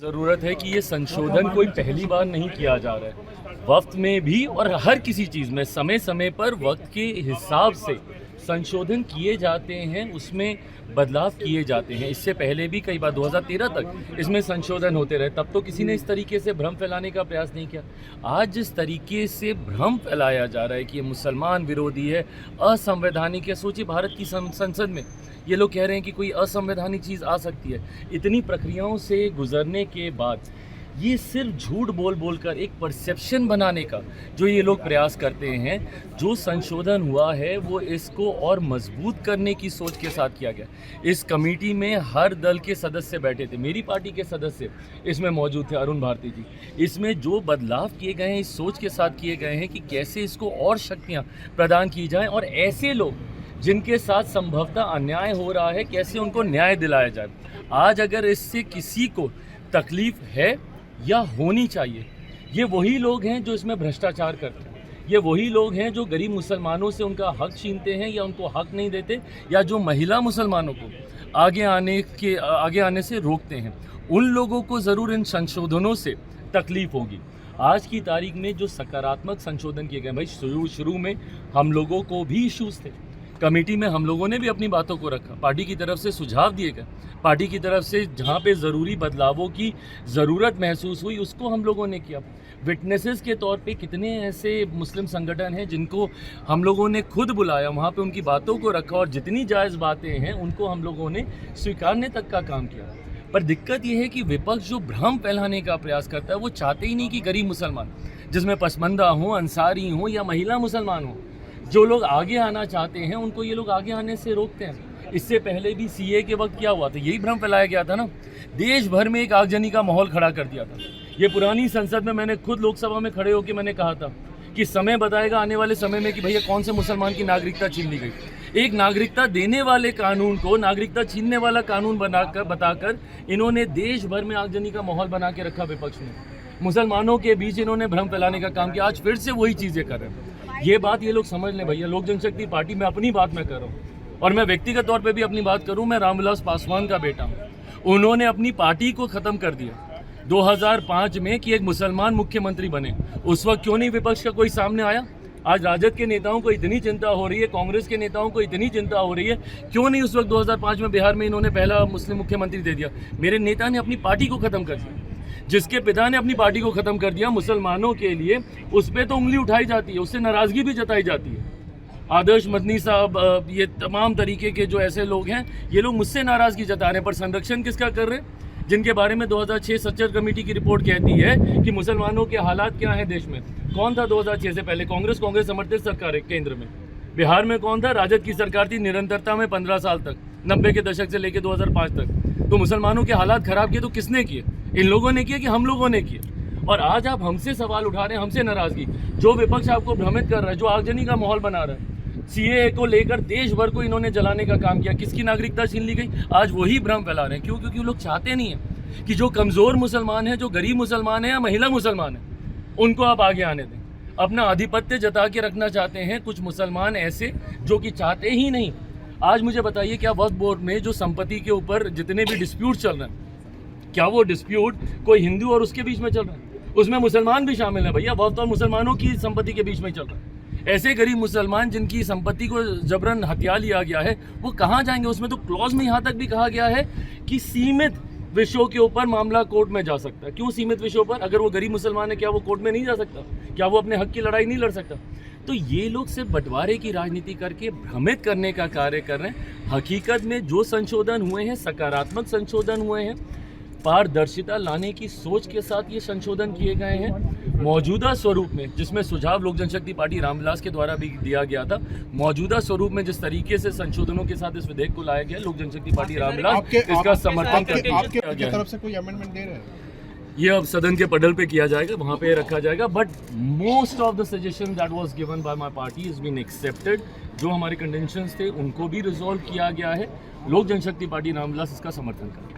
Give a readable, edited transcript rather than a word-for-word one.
ज़रूरत है कि ये संशोधन कोई पहली बार नहीं किया जा रहा है। वक्त में भी और हर किसी चीज़ में समय समय पर वक्त के हिसाब से संशोधन किए जाते हैं, उसमें बदलाव किए जाते हैं। इससे पहले भी कई बार 2013 तक इसमें संशोधन होते रहे, तब तो किसी ने इस तरीके से भ्रम फैलाने का प्रयास नहीं किया। आज जिस तरीके से भ्रम फैलाया जा रहा है कि ये मुसलमान विरोधी है, असंवैधानिक है, सोचिए भारत की संसद में ये लोग कह रहे हैं कि कोई असंवैधानिक चीज़ आ सकती है। इतनी प्रक्रियाओं से गुजरने के बाद ये सिर्फ झूठ बोल बोल कर एक परसेप्शन बनाने का जो ये लोग प्रयास करते हैं, जो संशोधन हुआ है वो इसको और मजबूत करने की सोच के साथ किया गया। इस कमेटी में हर दल के सदस्य बैठे थे, मेरी पार्टी के सदस्य इसमें मौजूद थे, अरुण भारती जी। इसमें जो बदलाव किए गए हैं इस सोच के साथ किए गए हैं कि कैसे इसको और शक्तियाँ प्रदान की जाएँ और ऐसे लोग जिनके साथ संभवतः अन्याय हो रहा है कैसे उनको न्याय दिलाया जाए। आज अगर इससे किसी को तकलीफ है या होनी चाहिए, ये वही लोग हैं जो इसमें भ्रष्टाचार करते हैं, ये वही लोग हैं जो गरीब मुसलमानों से उनका हक छीनते हैं या उनको हक नहीं देते, या जो महिला मुसलमानों को आगे आने से रोकते हैं। उन लोगों को ज़रूर इन संशोधनों से तकलीफ होगी। आज की तारीख में जो सकारात्मक संशोधन किए गए, भाई शुरू में हम लोगों को भी इश्यूज़ थे, कमेटी में हम लोगों ने भी अपनी बातों को रखा, पार्टी की तरफ से सुझाव दिए गए, पार्टी की तरफ से जहाँ पे ज़रूरी बदलावों की ज़रूरत महसूस हुई उसको हम लोगों ने किया। विटनेसेस के तौर पे कितने ऐसे मुस्लिम संगठन हैं जिनको हम लोगों ने खुद बुलाया, वहाँ पे उनकी बातों को रखा और जितनी जायज़ बातें हैं उनको हम लोगों ने स्वीकारने तक का काम किया। पर दिक्कत ये है कि विपक्ष जो भ्रम फैलाने का प्रयास करता है वो चाहते ही नहीं कि गरीब मुसलमान, जिसमें पसमंदा हों, अंसारी हों या महिला मुसलमान हों, जो लोग आगे आना चाहते हैं उनको ये लोग आगे आने से रोकते हैं। इससे पहले भी सीए के वक्त क्या हुआ था, यही भ्रम फैलाया गया था ना, देश भर में एक आगजनी का माहौल खड़ा कर दिया था। ये पुरानी संसद में मैंने खुद लोकसभा में खड़े होकर मैंने कहा था कि समय बताएगा आने वाले समय में कि भैया कौन से मुसलमान की नागरिकता छीन ली गई। एक नागरिकता देने वाले कानून को नागरिकता छीनने वाला कानून बताकर इन्होंने देश भर में आगजनी का माहौल बना के रखा। विपक्ष ने मुसलमानों के बीच इन्होंने भ्रम फैलाने का काम किया। आज फिर से वही चीज़ें कर रहे हैं। ये बात ये लोग समझ लें भैया, लोक जनशक्ति पार्टी में अपनी बात मैं कर रहा हूँ और मैं व्यक्तिगत तौर पे भी अपनी बात करूँ, मैं रामविलास पासवान का बेटा हूँ। उन्होंने अपनी पार्टी को ख़त्म कर दिया 2005 में कि एक मुसलमान मुख्यमंत्री बने। उस वक्त क्यों नहीं विपक्ष का कोई सामने आया? आज राजद के नेताओं को इतनी चिंता हो रही है, कांग्रेस के नेताओं को इतनी चिंता हो रही है, क्यों नहीं उस वक्त 2005 में बिहार में इन्होंने पहला मुस्लिम मुख्यमंत्री दे दिया? मेरे नेता ने अपनी पार्टी को ख़त्म कर दिया, जिसके पिता ने अपनी पार्टी को ख़त्म कर दिया। मुसलमानों के लिए उस पर तो उंगली उठाई जाती है, उससे नाराज़गी भी जताई जाती है। आदर्श मदनी साहब, ये तमाम तरीके के जो ऐसे लोग हैं, ये लोग मुझसे नाराज़गी जता रहे हैं, पर संरक्षण किसका कर रहे हैं? जिनके बारे में 2006 सच्चर कमेटी की रिपोर्ट कहती है कि मुसलमानों के हालात क्या हैं देश में। कौन था 2006 से पहले? कांग्रेस समर्थित सरकार है केंद्र में। बिहार में कौन था? राजद की सरकार थी निरंतरता में 15 साल तक, 90 के दशक से लेकर 2005 तक। तो मुसलमानों के हालात ख़राब किए तो किसने किए? इन लोगों ने किए कि हम लोगों ने किए? और आज आप हमसे सवाल उठा रहे हैं, हमसे नाराज़गी। जो विपक्ष आपको भ्रमित कर रहा है, जो आगजनी का माहौल बना रहा है, सीएए को लेकर देश भर को इन्होंने जलाने का काम किया, किसकी नागरिकता छीन ली गई? आज वही भ्रम फैला रहे हैं। क्यों? क्योंकि वो लोग चाहते नहीं हैं कि जो कमज़ोर मुसलमान है, जो गरीब मुसलमान है या महिला मुसलमान है, उनको आप आगे आने दें। अपना आधिपत्य जता के रखना चाहते हैं कुछ मुसलमान ऐसे जो कि चाहते ही नहीं। आज मुझे बताइए, क्या वक्फ बोर्ड में जो संपत्ति के ऊपर जितने भी डिस्प्यूट चल रहे हैं, क्या वो डिस्प्यूट कोई हिंदू और उसके बीच में चल रहा है? उसमें मुसलमान भी शामिल है भैया। वक्फ और मुसलमानों की संपत्ति के बीच में चल रहा है। ऐसे गरीब मुसलमान जिनकी संपत्ति को जबरन हथिया लिया गया है, वो कहाँ जाएंगे? उसमें तो क्लॉज में यहाँ तक भी कहा गया है कि सीमित विषयों के ऊपर मामला कोर्ट में जा सकता है। क्यों सीमित विषयों पर? अगर वो गरीब मुसलमान है, क्या वो कोर्ट में नहीं जा सकता? क्या वो अपने हक की लड़ाई नहीं लड़ सकता? तो ये लोग सिर्फ बंटवारे की राजनीति करके भ्रमित करने का कार्य कर रहे हैं। हकीकत में जो संशोधन हुए हैं, सकारात्मक संशोधन हुए हैं, पारदर्शिता लाने की सोच के साथ ये संशोधन किए गए हैं। मौजूदा स्वरूप में, जिसमें सुझाव लोक जनशक्ति पार्टी रामविलास के द्वारा भी दिया गया था, मौजूदा स्वरूप में जिस तरीके से संशोधनों के साथ इस विधेयक को लाया गया, लोक जनशक्ति पार्टी रामविलास इसका समर्थन करती है। आपकी तरफ से कोई अमेंडमेंट दे रहे हैं? ये अब सदन के पटल पे किया जाएगा, वहाँ पे रखा जाएगा। But most of the suggestion that was given by my party is been accepted. जो हमारे कंटेंशंस थे उनको भी रिजॉल्व किया गया है। लोक जनशक्ति पार्टी रामविलास इसका समर्थन करेगी।